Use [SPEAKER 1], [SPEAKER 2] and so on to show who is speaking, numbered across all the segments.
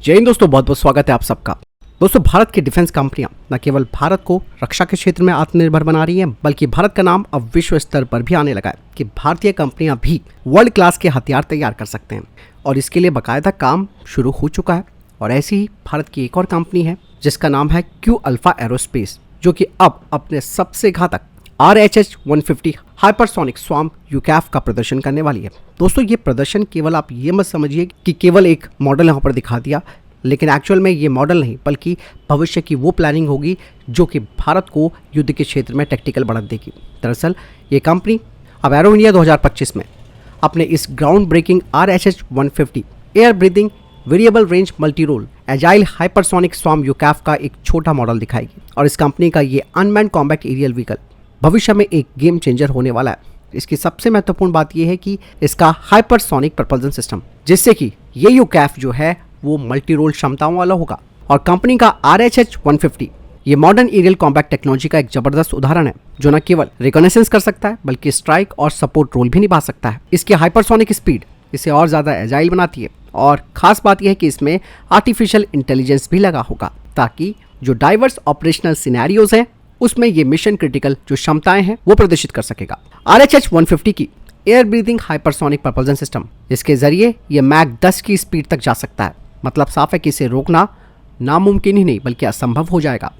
[SPEAKER 1] जय हिंद दोस्तों, बहुत बहुत स्वागत है आप सबका। दोस्तों, भारत की डिफेंस कंपनियां न केवल भारत को रक्षा के क्षेत्र में आत्मनिर्भर बना रही हैं, बल्कि भारत का नाम अब विश्व स्तर पर भी आने लगा है कि भारतीय कंपनियां भी वर्ल्ड क्लास के हथियार तैयार कर सकते हैं और इसके लिए बाकायदा काम शुरू हो चुका है। और ऐसी ही भारत की एक और कंपनी है जिसका नाम है क्यू अल्फा एरोस्पेस, जो कि अब अपने सबसे घातक RH-150 हाइपरसोनिक स्वार्म यूकैफ का प्रदर्शन करने वाली है। दोस्तों, ये प्रदर्शन केवल आप ये मत समझिए कि केवल एक मॉडल यहाँ पर दिखा दिया, लेकिन एक्चुअल में ये मॉडल नहीं बल्कि भविष्य की वो प्लानिंग होगी जो कि भारत को युद्ध के क्षेत्र में टैक्टिकल बढ़त देगी। दरअसल ये कंपनी अब एरो इंडिया 2025 में अपने इस ground breaking RH-150 air breathing variable range multi role agile hypersonic swarm यूकैफ का एक छोटा मॉडल दिखाएगी। और इस कंपनी का ये अनमैन्ड कॉम्बैट एरियल व्हीकल भविष्य में एक गेम चेंजर होने वाला है। इसकी सबसे महत्वपूर्ण बात यह है कि इसका हाइपरसोनिक प्रपल्जन सिस्टम, जिससे कि ये यूकैफ जो है वो मल्टी रोल क्षमताओं वाला होगा। और कंपनी का RH-150 ये मॉडर्न एरियल कॉम्बैट टेक्नोलॉजी का एक जबरदस्त उदाहरण है, जो न केवल रिकॉग्निशंस कर सकता है बल्कि स्ट्राइक और सपोर्ट रोल भी निभा सकता है। इसकी हाइपरसोनिक स्पीड इसे और ज्यादा एजाइल बनाती है और खास बात यह है कि इसमें आर्टिफिशियल इंटेलिजेंस भी लगा होगा, ताकि जो डाइवर्स ऑपरेशनल सिनेरियोज हैं उसमें ये मिशन क्रिटिकल जो क्षमताएं हैं वो प्रदर्शित कर सकेगा। RH-150 की air breathing hypersonic propulsion system, इसके जरिए ये मैक 10 की स्पीड तक जा सकता है। मतलब साफ है कि इसे रोकना नामुमकिन ही नहीं बल्कि असंभव हो जाएगा।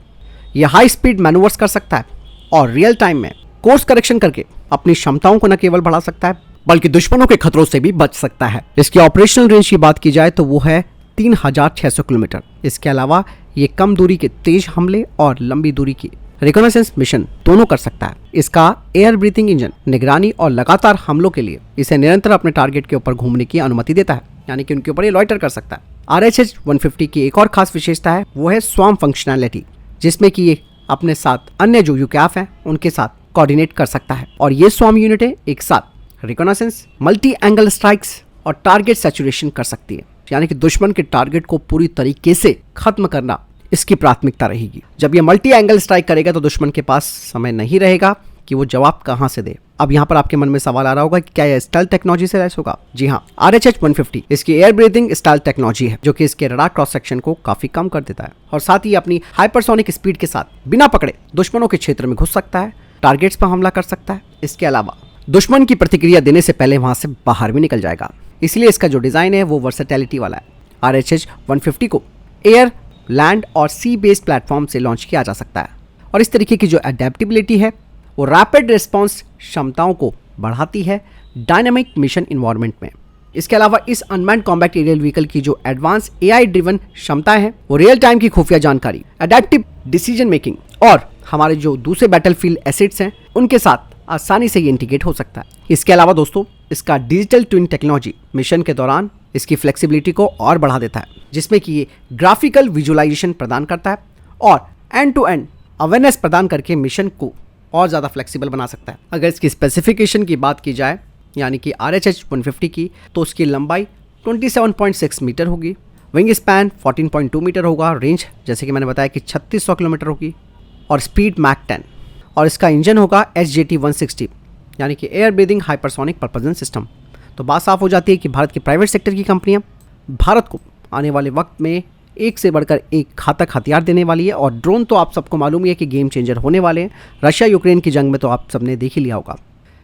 [SPEAKER 1] यह हाई स्पीड मैनूवर्स कर सकता है और रियल टाइम में कोर्स करेक्शन करके अपनी क्षमताओं को न केवल बढ़ा सकता है बल्कि दुश्मनों के खतरों से भी बच सकता है। इसकी ऑपरेशनल रेंज की बात की जाए तो वो है 3600 किलोमीटर। इसके अलावा ये कम दूरी के तेज हमले और लंबी दूरी की रिकॉग्निशंस मिशन दोनों कर सकता है। इसका एयर ब्रीथिंग इंजन निगरानी और लगातार हमलों के लिए इसे निरंतर अपने टारगेट के ऊपर घूमने की अनुमति देता है, यानी कि उनके ऊपर ये लॉइटर कर सकता है। RH-150 की एक और खास विशेषता है वो है स्वार्म फंक्शनैलिटी, जिसमें कि ये अपने साथ अन्य जो यूकैफ हैं उनके साथ कोऑर्डिनेट कर सकता है। और ये स्वार्म यूनिटें एक साथ रिकॉग्निशंस, मल्टी एंगल स्ट्राइक्स और टारगेट सैचुरेशन कर सकती है, यानी कि दुश्मन के टारगेट को पूरी तरीके से खत्म करना इसकी प्राथमिकता रहेगी। जब ये मल्टी एंगल स्ट्राइक करेगा तो दुश्मन के पास समय नहीं रहेगा कि वो जवाब कहां से दे। अब यहाँ पर आपके मन में सवाल आ रहा होगा कि क्या यह स्टेल्थ टेक्नोलॉजी से लैस होगा? जी हाँ, RH-150 इसकी एयर ब्रीथिंग स्टेल्थ टेक्नोलॉजी है, जो कि इसके रडार क्रॉस सेक्शन को काफी कम कर देता है और साथ ही अपनी हाइपरसोनिक स्पीड के साथ बिना पकड़े दुश्मनों के क्षेत्र में घुस सकता है, टारगेट्स पर हमला कर सकता है। इसके अलावा दुश्मन की प्रतिक्रिया देने से पहले वहां से बाहर भी निकल जाएगा। इसलिए इसका जो डिजाइन है वो वर्सेटैलिटी वाला है। RH-150 को एयर, लैंड और सी बेस्ड प्लेटफॉर्म से लॉन्च किया जा सकता है और इस तरीके की जो एडेप्टेबिलिटी है वो रैपिड रिस्पांस क्षमताओं को बढ़ाती है डायनामिक मिशन इन्वायरमेंट में। इसके अलावा इस अनमैन्ड कॉम्बैट एरियल व्हीकल की जो एडवांस AI ड्रिवन क्षमताएं हैं वो रियल टाइम की खुफिया जानकारी, एडेप्टिव डिसीजन मेकिंग और हमारे जो दूसरे बैटलफील्ड एसेट्स हैं उनके साथ आसानी से ये इंटीग्रेट हो सकता है। इसके अलावा दोस्तों, इसका डिजिटल ट्विन टेक्नोलॉजी मिशन के दौरान इसकी फ्लेक्सिबिलिटी को और बढ़ा देता है, जिसमें कि ये ग्राफिकल विजुअलाइजेशन प्रदान करता है और एंड टू एंड अवेयरनेस प्रदान करके मिशन को और ज़्यादा फ्लेक्सिबल बना सकता है। अगर इसकी स्पेसिफिकेशन की बात की जाए यानी कि RH-150 की, तो उसकी लंबाई 27.6 मीटर होगी, विंग स्पैन 14.2 मीटर होगा, रेंज जैसे कि मैंने बताया कि 3600 किलोमीटर होगी और स्पीड मैक 10, और इसका इंजन होगा SJT-160 यानी कि air breathing hypersonic propulsion system. तो बात साफ हो जाती है कि भारत की प्राइवेट सेक्टर की कंपनियां भारत को आने वाले वक्त में एक से बढ़कर एक घातक हथियार देने वाली है। और ड्रोन तो आप सबको मालूम ही है कि गेम चेंजर होने वाले हैं। रशिया यूक्रेन की जंग में तो आप सबने देख ही लिया होगा।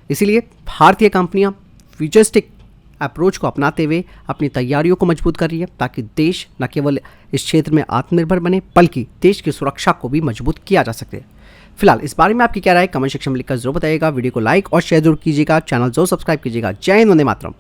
[SPEAKER 1] इसीलिए भारतीय कंपनियां फ्यूचरिस्टिक अप्रोच को अपनाते हुए अपनी तैयारियों को मजबूत कर रही है, ताकि देश न केवल इस क्षेत्र में आत्मनिर्भर बने बल्कि देश की सुरक्षा को भी मजबूत किया जा सके। फिलहाल इस बारे में आपकी क्या राय, कमेंट सेक्शन में लिखकर जरूर बताइएगा। वीडियो को लाइक और शेयर जरूर कीजिएगा, चैनल जरूर सब्सक्राइब कीजिएगा। जय हिंद, वंदे मातरम।